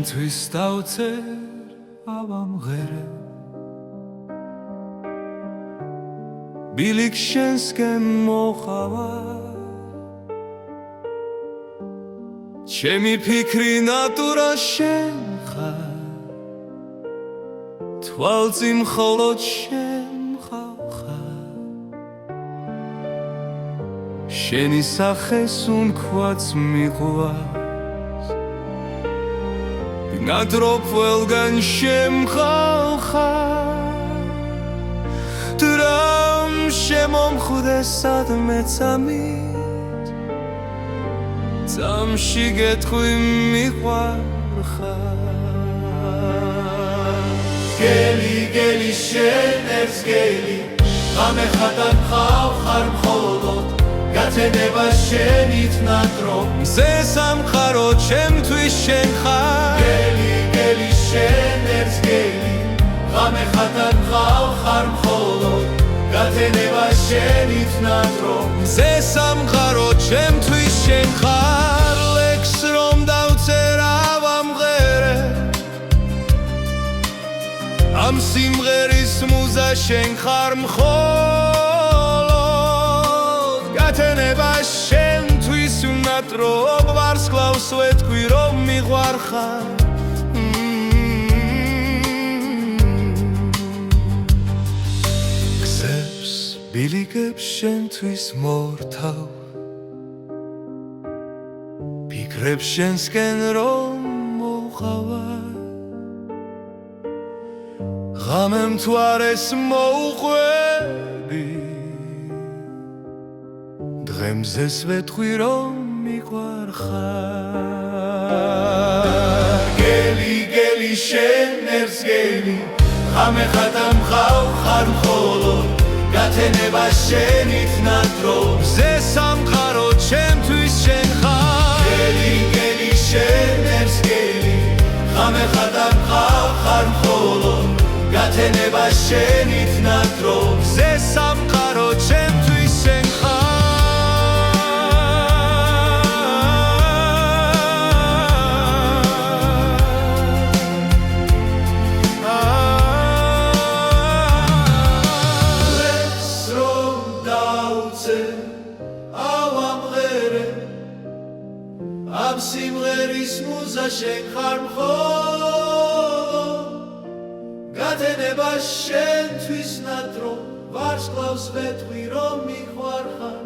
შენთვის დავწერ ავამღერე ბილიქ შენსკენ მოხავა ჩემი ფიქრი ნატურა შენ ხარ თვალწინ მხოლოდ შენ ხარ შენი სახეს უნქვაც მიყვარს ბინადრობ ყველგან შემხალხარ დრამ შემომხვდე სადმე წამით წამში გეტყვი მიყვარხარ გელი გელი შენ ერთს გელი ღამე ხატად ხარ მხოლოდ გათენება შენით ნატრო მზე სამყარო ჩემთვის შენ ხარ გელი გელი შენ ერთს გელი ღამე ხატად ხარ მხოლოდ გათენება შენით ნატრო მზე სამყარო ჩემთვის შენ ხარ ლექს რომ დავწერ ავამღერე ამ სიმღერის მუზა შენ ხარ მხოლოდ გათენება შენთვის უნატრო ვარსკვლავს ვეთქვი რომ მიყვარხარ გზებს ბილიკებს შენთვის მორთავ ფიქრებს შენსკენ რომ მოუყავა ღამე მთვარეს მოუყვები დღემზეს ვეთქვი რომ მიყვარხარ გელი გელი შენ ერთს გელი ღამე ხატად ხარ მხოლოდ გათენება შენით ნატრო მზე სამყარო ჩემთვის შენ ხარ გელი გელი შენ ერთს გელი ღამე ხატად ხარ მხოლოდ გათენება შენით ნატრო მზე სამყარო ჩემთვის შენ ხარ ამ სიმღერის მუზა შენ ხარ მხოლოდ გათენება შენთვის ნატრო ვარსკვლავს ვეთყვი რომ მიყვარხარ